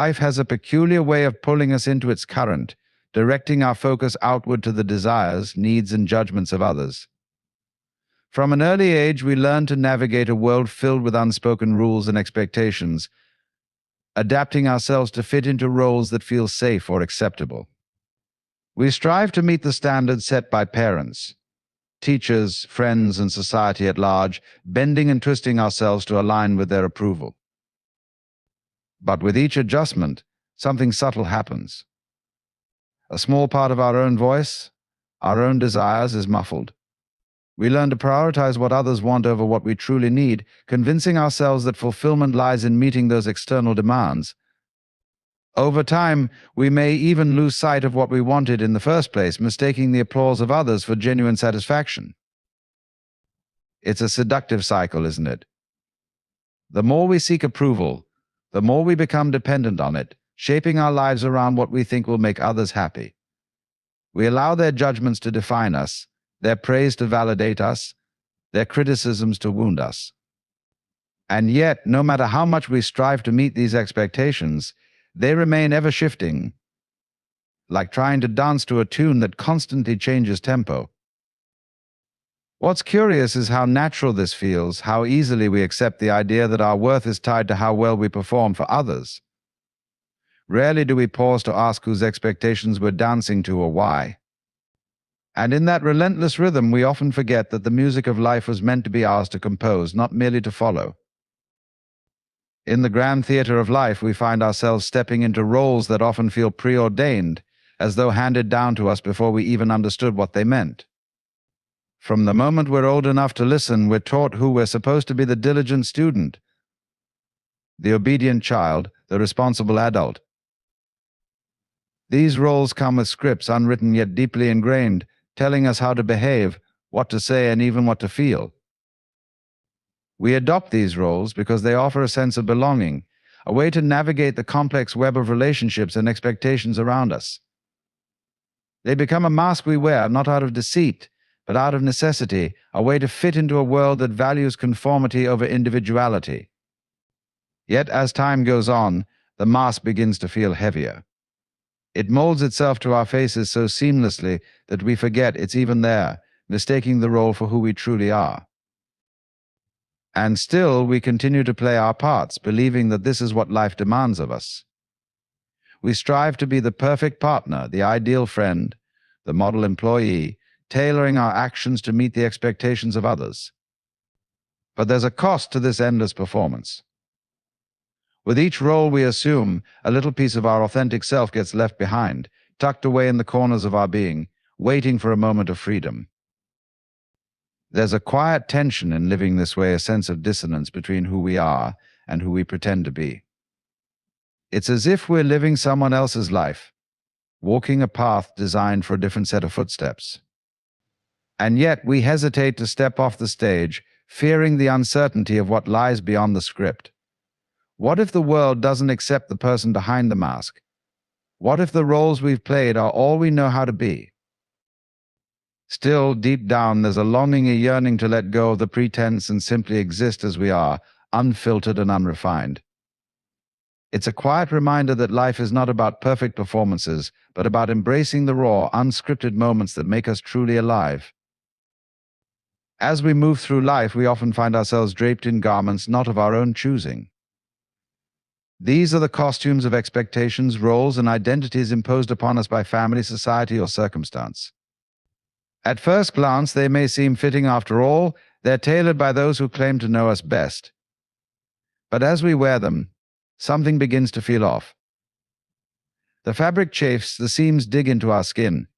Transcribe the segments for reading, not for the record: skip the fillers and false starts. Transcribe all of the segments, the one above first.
Life has a peculiar way of pulling us into its current, directing our focus outward to the desires, needs, and judgments of others. From an early age, we learn to navigate a world filled with unspoken rules and expectations, adapting ourselves to fit into roles that feel safe or acceptable. We strive to meet the standards set by parents, teachers, friends, and society at large, bending and twisting ourselves to align with their approval. But with each adjustment, something subtle happens. A small part of our own voice, our own desires, is muffled. We learn to prioritize what others want over what we truly need, convincing ourselves that fulfillment lies in meeting those external demands. Over time, we may even lose sight of what we wanted in the first place, mistaking the applause of others for genuine satisfaction. It's a seductive cycle, isn't it? The more we seek approval, the more we become dependent on it, shaping our lives around what we think will make others happy. We allow their judgments to define us, their praise to validate us, their criticisms to wound us. And yet, no matter how much we strive to meet these expectations, they remain ever shifting, like trying to dance to a tune that constantly changes tempo. What's curious is how natural this feels, how easily we accept the idea that our worth is tied to how well we perform for others. Rarely do we pause to ask whose expectations we're dancing to or why. And in that relentless rhythm, we often forget that the music of life was meant to be ours to compose, not merely to follow. In the grand theater of life, we find ourselves stepping into roles that often feel preordained, as though handed down to us before we even understood what they meant. From the moment we're old enough to listen, we're taught who we're supposed to be: the diligent student, the obedient child, the responsible adult. These roles come with scripts, unwritten yet deeply ingrained, telling us how to behave, what to say, and even what to feel. We adopt these roles because they offer a sense of belonging, a way to navigate the complex web of relationships and expectations around us. They become a mask we wear, not out of deceit, but out of necessity, a way to fit into a world that values conformity over individuality. Yet as time goes on, the mask begins to feel heavier. It molds itself to our faces so seamlessly that we forget it's even there, mistaking the role for who we truly are. And still, we continue to play our parts, believing that this is what life demands of us. We strive to be the perfect partner, the ideal friend, the model employee, tailoring our actions to meet the expectations of others. But there's a cost to this endless performance. With each role we assume, a little piece of our authentic self gets left behind, tucked away in the corners of our being, waiting for a moment of freedom. There's a quiet tension in living this way, a sense of dissonance between who we are and who we pretend to be. It's as if we're living someone else's life, walking a path designed for a different set of footsteps. And yet we hesitate to step off the stage, fearing the uncertainty of what lies beyond the script. What if the world doesn't accept the person behind the mask? What if the roles we've played are all we know how to be? Still, deep down, there's a longing, a yearning to let go of the pretense and simply exist as we are, unfiltered and unrefined. It's a quiet reminder that life is not about perfect performances, but about embracing the raw, unscripted moments that make us truly alive. As we move through life, we often find ourselves draped in garments not of our own choosing. These are the costumes of expectations, roles, and identities imposed upon us by family, society, or circumstance. At first glance, they may seem fitting. After all, they're tailored by those who claim to know us best. But as we wear them, something begins to feel off. The fabric chafes, the seams dig into our skin,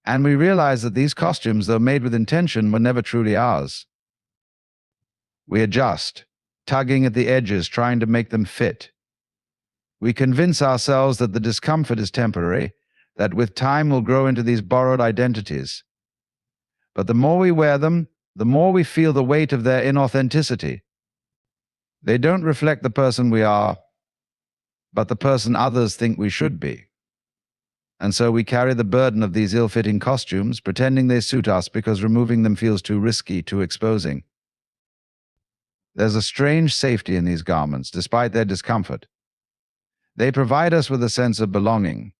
and we realize that these costumes, though made with intention, were never truly ours. We adjust, tugging at the edges, trying to make them fit. We convince ourselves that the discomfort is temporary, that with time we'll grow into these borrowed identities. But the more we wear them, the more we feel the weight of their inauthenticity. They don't reflect the person we are, but the person others think we should be. And so we carry the burden of these ill-fitting costumes, pretending they suit us because removing them feels too risky, too exposing. There's a strange safety in these garments, despite their discomfort. They provide us with a sense of belonging,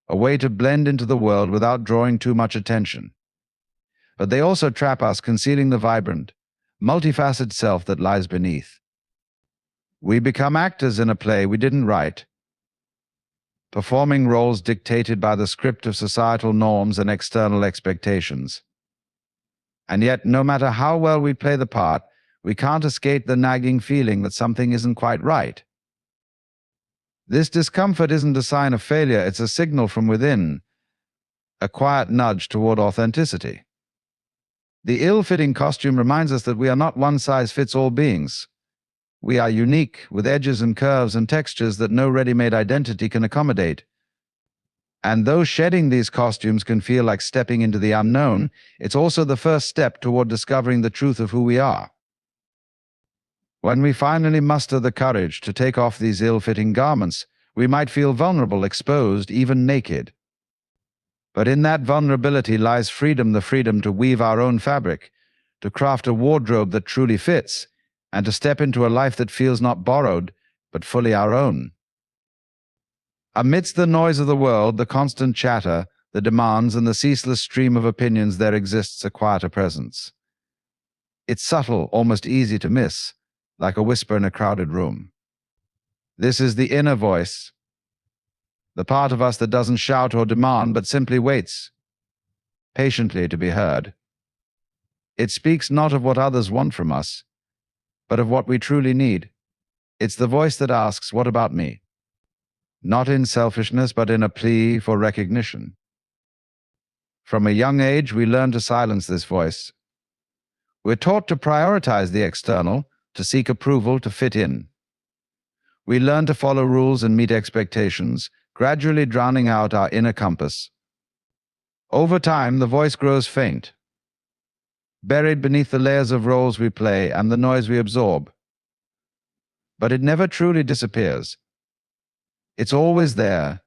a way to blend into the world without drawing too much attention. But they also trap us, concealing the vibrant, multifaceted self that lies beneath. We become actors in a play we didn't write, performing roles dictated by the script of societal norms and external expectations. And yet, no matter how well we play the part, we can't escape the nagging feeling that something isn't quite right. This discomfort isn't a sign of failure, it's a signal from within, a quiet nudge toward authenticity. The ill-fitting costume reminds us that we are not one-size-fits-all beings. We are unique, with edges and curves and textures that no ready-made identity can accommodate. And though shedding these costumes can feel like stepping into the unknown, it's also the first step toward discovering the truth of who we are. When we finally muster the courage to take off these ill-fitting garments, we might feel vulnerable, exposed, even naked. But in that vulnerability lies freedom, the freedom to weave our own fabric, to craft a wardrobe that truly fits, and to step into a life that feels not borrowed, but fully our own. Amidst the noise of the world, the constant chatter, the demands, and the ceaseless stream of opinions, there exists a quieter presence. It's subtle, almost easy to miss, like a whisper in a crowded room. This is the inner voice, the part of us that doesn't shout or demand, but simply waits, patiently to be heard. It speaks not of what others want from us, but of what we truly need. It's the voice that asks, "What about me?" Not in selfishness, but in a plea for recognition. From a young age, we learn to silence this voice. We're taught to prioritize the external, to seek approval, to fit in. We learn to follow rules and meet expectations, gradually drowning out our inner compass. Over time, the voice grows faint, buried beneath the layers of roles we play and the noise we absorb. But it never truly disappears. It's always there,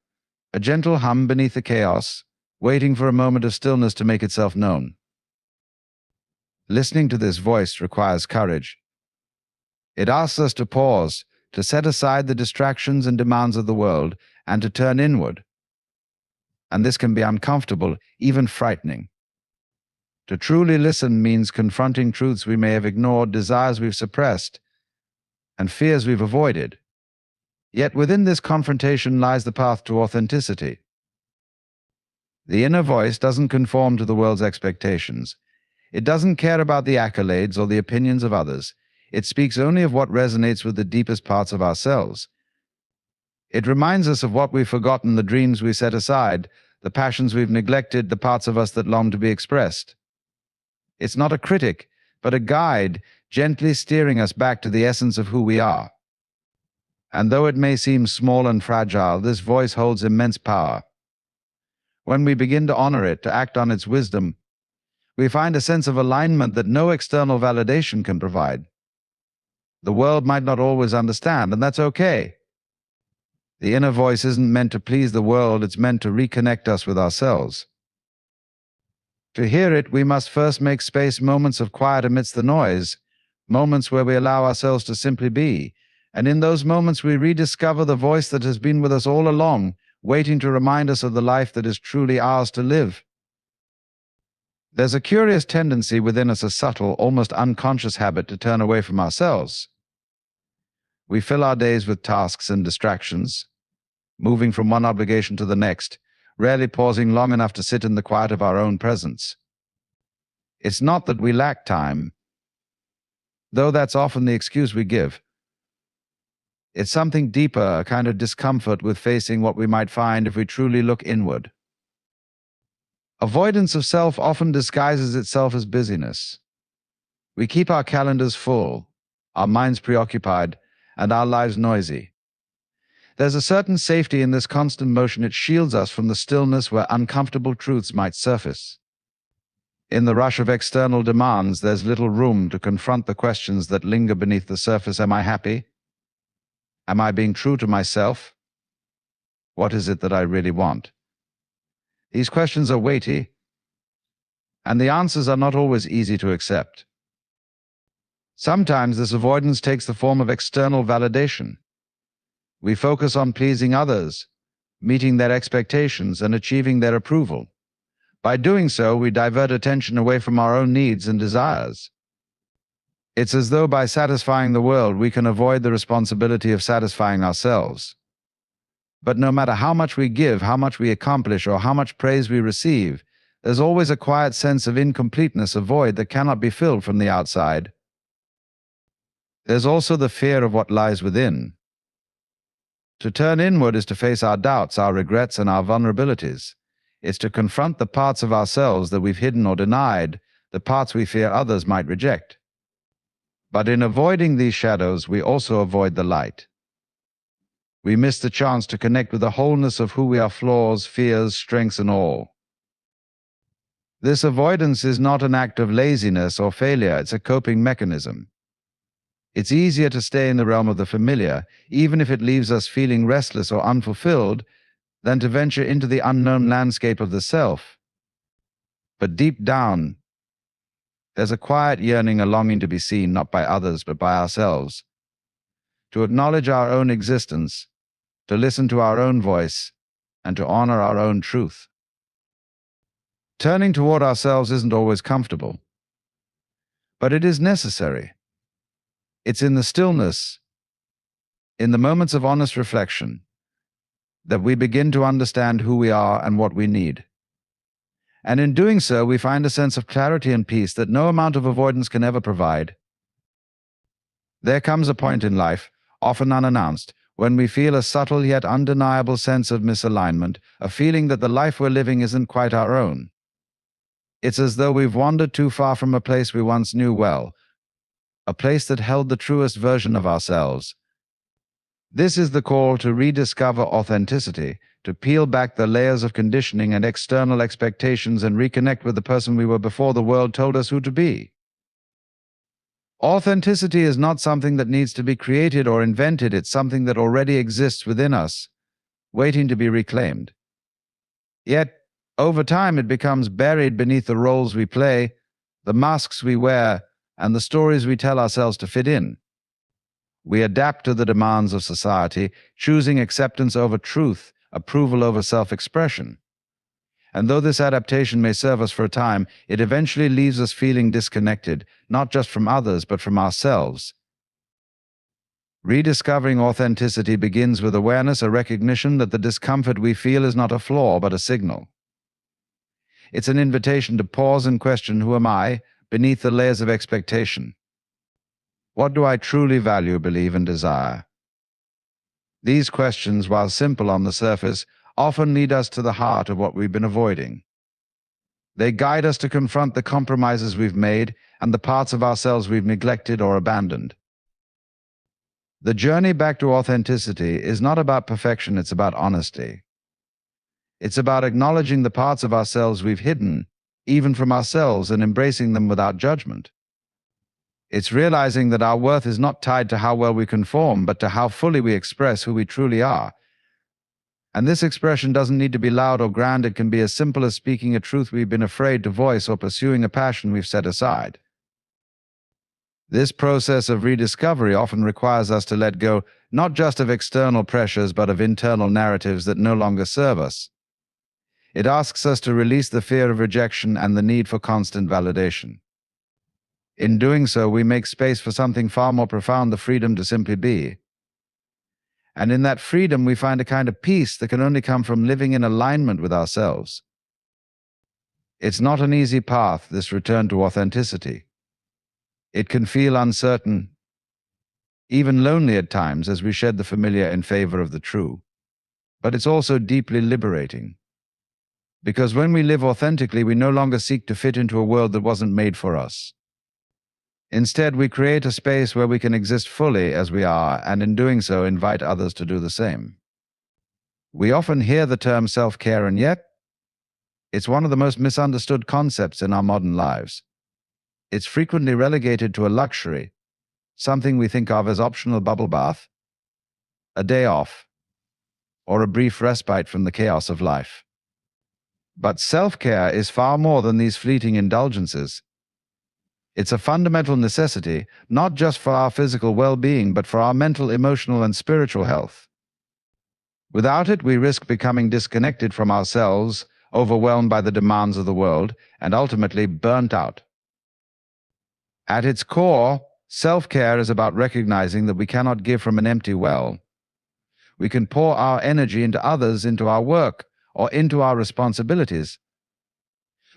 a gentle hum beneath the chaos, waiting for a moment of stillness to make itself known. Listening to this voice requires courage. It asks us to pause, to set aside the distractions and demands of the world, and to turn inward. And this can be uncomfortable, even frightening. To truly listen means confronting truths we may have ignored, desires we've suppressed, and fears we've avoided. Yet within this confrontation lies the path to authenticity. The inner voice doesn't conform to the world's expectations. It doesn't care about the accolades or the opinions of others. It speaks only of what resonates with the deepest parts of ourselves. It reminds us of what we've forgotten, the dreams we set aside, the passions we've neglected, the parts of us that long to be expressed. It's not a critic, but a guide, gently steering us back to the essence of who we are. And though it may seem small and fragile, this voice holds immense power. When we begin to honor it, to act on its wisdom, we find a sense of alignment that no external validation can provide. The world might not always understand, and that's okay. The inner voice isn't meant to please the world, it's meant to reconnect us with ourselves. To hear it, we must first make space, moments of quiet amidst the noise, moments where we allow ourselves to simply be. And in those moments, we rediscover the voice that has been with us all along, waiting to remind us of the life that is truly ours to live. There's a curious tendency within us, a subtle, almost unconscious habit to turn away from ourselves. We fill our days with tasks and distractions, moving from one obligation to the next, rarely pausing long enough to sit in the quiet of our own presence. It's not that we lack time, though that's often the excuse we give. It's something deeper, a kind of discomfort with facing what we might find if we truly look inward. Avoidance of self often disguises itself as busyness. We keep our calendars full, our minds preoccupied, and our lives noisy. There's a certain safety in this constant motion. It shields us from the stillness where uncomfortable truths might surface. In the rush of external demands, there's little room to confront the questions that linger beneath the surface. Am I happy? Am I being true to myself? What is it that I really want? These questions are weighty, and the answers are not always easy to accept. Sometimes this avoidance takes the form of external validation. We focus on pleasing others, meeting their expectations, and achieving their approval. By doing so, we divert attention away from our own needs and desires. It's as though by satisfying the world, we can avoid the responsibility of satisfying ourselves. But no matter how much we give, how much we accomplish, or how much praise we receive, there's always a quiet sense of incompleteness, a void that cannot be filled from the outside. There's also the fear of what lies within. To turn inward is to face our doubts, our regrets, and our vulnerabilities. It's to confront the parts of ourselves that we've hidden or denied, the parts we fear others might reject. But in avoiding these shadows, we also avoid the light. We miss the chance to connect with the wholeness of who we are, flaws, fears, strengths, and all. This avoidance is not an act of laziness or failure, it's a coping mechanism. It's easier to stay in the realm of the familiar, even if it leaves us feeling restless or unfulfilled, than to venture into the unknown landscape of the self. But deep down, there's a quiet yearning, a longing to be seen not by others but by ourselves, to acknowledge our own existence, to listen to our own voice, and to honor our own truth. Turning toward ourselves isn't always comfortable, but it is necessary. It's in the stillness, in the moments of honest reflection, that we begin to understand who we are and what we need. And in doing so, we find a sense of clarity and peace that no amount of avoidance can ever provide. There comes a point in life, often unannounced, when we feel a subtle yet undeniable sense of misalignment, a feeling that the life we're living isn't quite our own. It's as though we've wandered too far from a place we once knew well, a place that held the truest version of ourselves. This is the call to rediscover authenticity, to peel back the layers of conditioning and external expectations and reconnect with the person we were before the world told us who to be. Authenticity is not something that needs to be created or invented, it's something that already exists within us, waiting to be reclaimed. Yet, over time, it becomes buried beneath the roles we play, the masks we wear, and the stories we tell ourselves to fit in. We adapt to the demands of society, choosing acceptance over truth, approval over self-expression. And though this adaptation may serve us for a time, it eventually leaves us feeling disconnected, not just from others, but from ourselves. Rediscovering authenticity begins with awareness, a recognition that the discomfort we feel is not a flaw, but a signal. It's an invitation to pause and question, who am I, beneath the layers of expectation? What do I truly value, believe, and desire? These questions, while simple on the surface, often lead us to the heart of what we've been avoiding. They guide us to confront the compromises we've made and the parts of ourselves we've neglected or abandoned. The journey back to authenticity is not about perfection, it's about honesty. It's about acknowledging the parts of ourselves we've hidden, even from ourselves, and embracing them without judgment. It's realizing that our worth is not tied to how well we conform, but to how fully we express who we truly are. And this expression doesn't need to be loud or grand, it can be as simple as speaking a truth we've been afraid to voice or pursuing a passion we've set aside. This process of rediscovery often requires us to let go not just of external pressures, but of internal narratives that no longer serve us. It asks us to release the fear of rejection and the need for constant validation. In doing so, we make space for something far more profound, the freedom to simply be. And in that freedom, we find a kind of peace that can only come from living in alignment with ourselves. It's not an easy path, this return to authenticity. It can feel uncertain, even lonely at times, as we shed the familiar in favor of the true. But it's also deeply liberating. Because when we live authentically, we no longer seek to fit into a world that wasn't made for us. Instead, we create a space where we can exist fully as we are, and in doing so, invite others to do the same. We often hear the term self-care, and yet, it's one of the most misunderstood concepts in our modern lives. It's frequently relegated to a luxury, something we think of as optional bubble bath, a day off, or a brief respite from the chaos of life. But self-care is far more than these fleeting indulgences. It's a fundamental necessity, not just for our physical well-being, but for our mental, emotional, and spiritual health. Without it, we risk becoming disconnected from ourselves, overwhelmed by the demands of the world, and ultimately burnt out. At its core, self-care is about recognizing that we cannot give from an empty well. We can pour our energy into others, into our work, or into our responsibilities.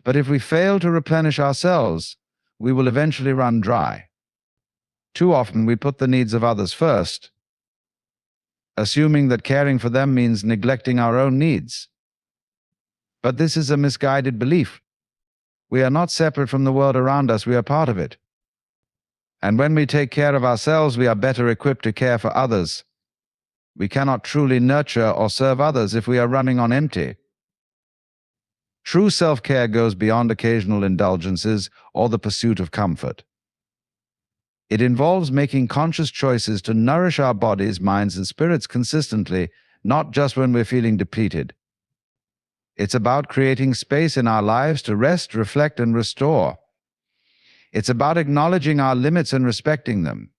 But if we fail to replenish ourselves, we will eventually run dry. Too often we put the needs of others first, assuming that caring for them means neglecting our own needs. But this is a misguided belief. We are not separate from the world around us, we are part of it. And when we take care of ourselves, we are better equipped to care for others. We cannot truly nurture or serve others if we are running on empty. True self-care goes beyond occasional indulgences or the pursuit of comfort. It involves making conscious choices to nourish our bodies, minds, and spirits consistently, not just when we're feeling depleted. It's about creating space in our lives to rest, reflect, and restore. It's about acknowledging our limits and respecting them.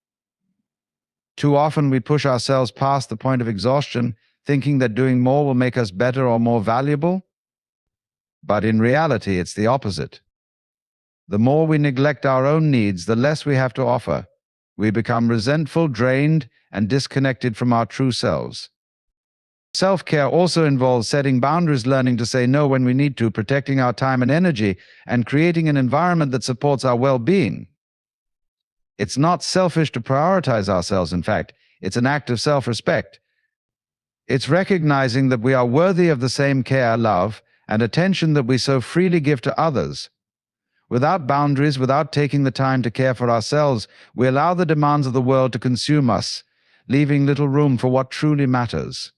Too often we push ourselves past the point of exhaustion, thinking that doing more will make us better or more valuable. But in reality, it's the opposite. The more we neglect our own needs, the less we have to offer. We become resentful, drained, and disconnected from our true selves. Self-care also involves setting boundaries, learning to say no when we need to, protecting our time and energy, and creating an environment that supports our well-being. It's not selfish to prioritize ourselves, in fact, it's an act of self-respect. It's recognizing that we are worthy of the same care, love, and attention that we so freely give to others. Without boundaries, without taking the time to care for ourselves, we allow the demands of the world to consume us, leaving little room for what truly matters.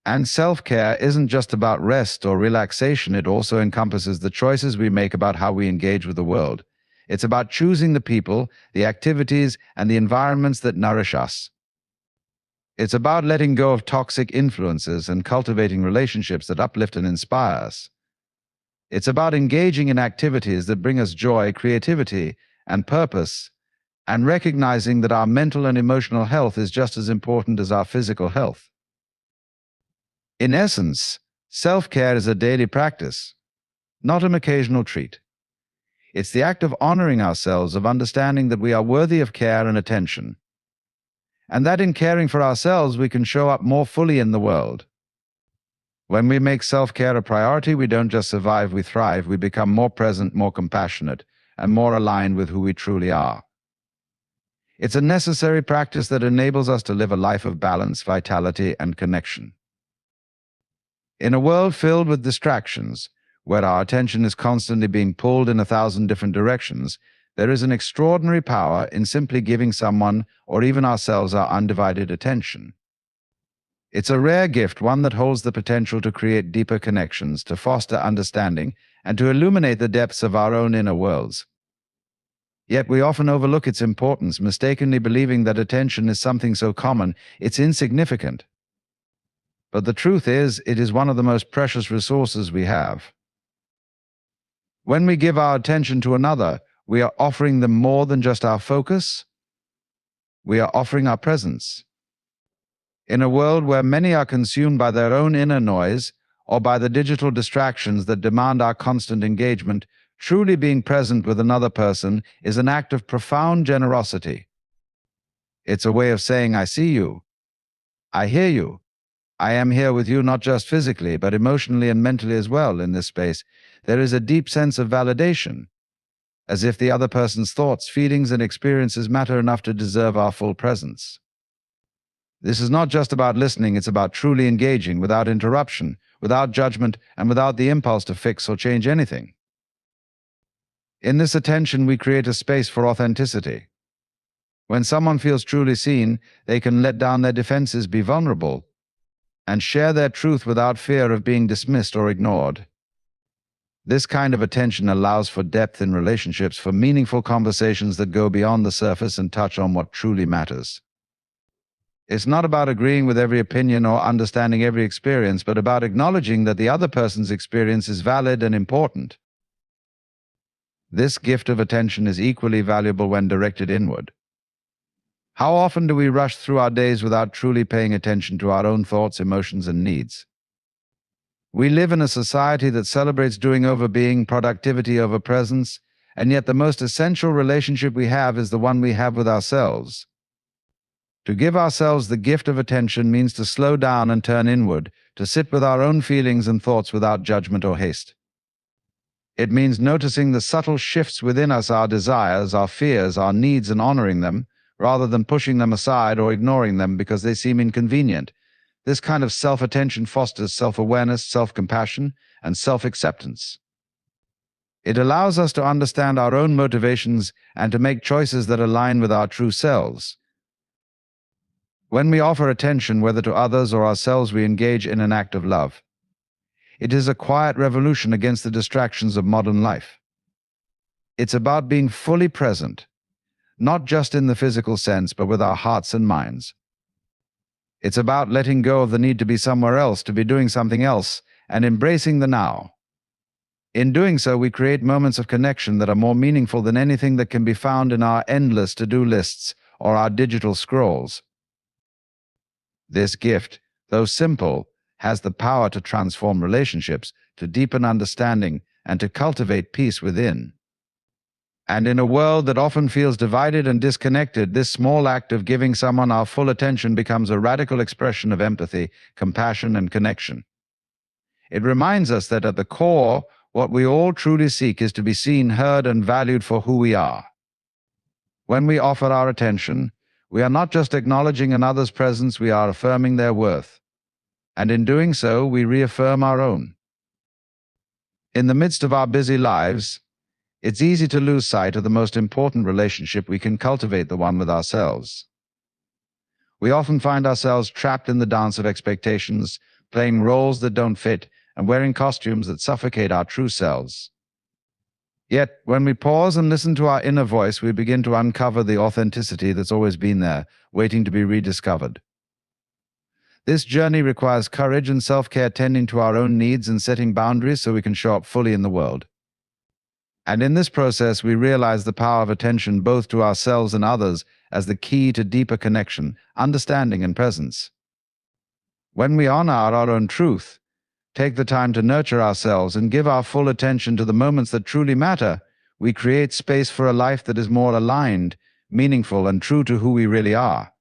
And self-care isn't just about rest or relaxation, it also encompasses the choices we make about how we engage with the world. It's about choosing the people, the activities, and the environments that nourish us. It's about letting go of toxic influences and cultivating relationships that uplift and inspire us. It's about engaging in activities that bring us joy, creativity, and purpose, and recognizing that our mental and emotional health is just as important as our physical health. In essence, self-care is a daily practice, not an occasional treat. It's the act of honoring ourselves, of understanding that we are worthy of care and attention, and that in caring for ourselves we can show up more fully in the world. When we make self-care a priority, we don't just survive, we thrive. We become more present, more compassionate, and more aligned with who we truly are. It's a necessary practice that enables us to live a life of balance, vitality, and connection. In a world filled with distractions, where our attention is constantly being pulled in 1,000 different directions, there is an extraordinary power in simply giving someone, or even ourselves, our undivided attention. It's a rare gift, one that holds the potential to create deeper connections, to foster understanding, and to illuminate the depths of our own inner worlds. Yet we often overlook its importance, mistakenly believing that attention is something so common, it's insignificant. But the truth is, it is one of the most precious resources we have. When we give our attention to another, we are offering them more than just our focus. We are offering our presence. In a world where many are consumed by their own inner noise or by the digital distractions that demand our constant engagement, truly being present with another person is an act of profound generosity. It's a way of saying, I see you. I hear you. I am here with you, not just physically, but emotionally and mentally as well. In this space, there is a deep sense of validation, as if the other person's thoughts, feelings, and experiences matter enough to deserve our full presence. This is not just about listening, it's about truly engaging, without interruption, without judgment, and without the impulse to fix or change anything. In this attention, we create a space for authenticity. When someone feels truly seen, they can let down their defenses, be vulnerable, and share their truth without fear of being dismissed or ignored. This kind of attention allows for depth in relationships, for meaningful conversations that go beyond the surface and touch on what truly matters. It's not about agreeing with every opinion or understanding every experience, but about acknowledging that the other person's experience is valid and important. This gift of attention is equally valuable when directed inward. How often do we rush through our days without truly paying attention to our own thoughts, emotions, and needs? We live in a society that celebrates doing over being, productivity over presence, and yet the most essential relationship we have is the one we have with ourselves. To give ourselves the gift of attention means to slow down and turn inward, to sit with our own feelings and thoughts without judgment or haste. It means noticing the subtle shifts within us, our desires, our fears, our needs, and honoring them, rather than pushing them aside or ignoring them because they seem inconvenient. This kind of self-attention fosters self-awareness, self-compassion, and self-acceptance. It allows us to understand our own motivations and to make choices that align with our true selves. When we offer attention, whether to others or ourselves, we engage in an act of love. It is a quiet revolution against the distractions of modern life. It's about being fully present, not just in the physical sense, but with our hearts and minds. It's about letting go of the need to be somewhere else, to be doing something else, and embracing the now. In doing so, we create moments of connection that are more meaningful than anything that can be found in our endless to-do lists or our digital scrolls. This gift, though simple, has the power to transform relationships, to deepen understanding, and to cultivate peace within. And in a world that often feels divided and disconnected, this small act of giving someone our full attention becomes a radical expression of empathy, compassion, and connection. It reminds us that at the core, what we all truly seek is to be seen, heard, and valued for who we are. When we offer our attention, we are not just acknowledging another's presence, we are affirming their worth. And in doing so, we reaffirm our own. In the midst of our busy lives, it's easy to lose sight of the most important relationship we can cultivate, the one with ourselves. We often find ourselves trapped in the dance of expectations, playing roles that don't fit, and wearing costumes that suffocate our true selves. Yet, when we pause and listen to our inner voice, we begin to uncover the authenticity that's always been there, waiting to be rediscovered. This journey requires courage and self-care, tending to our own needs and setting boundaries so we can show up fully in the world. And in this process, we realize the power of attention both to ourselves and others as the key to deeper connection, understanding, and presence. When we honor our own truth, take the time to nurture ourselves, and give our full attention to the moments that truly matter, we create space for a life that is more aligned, meaningful, and true to who we really are.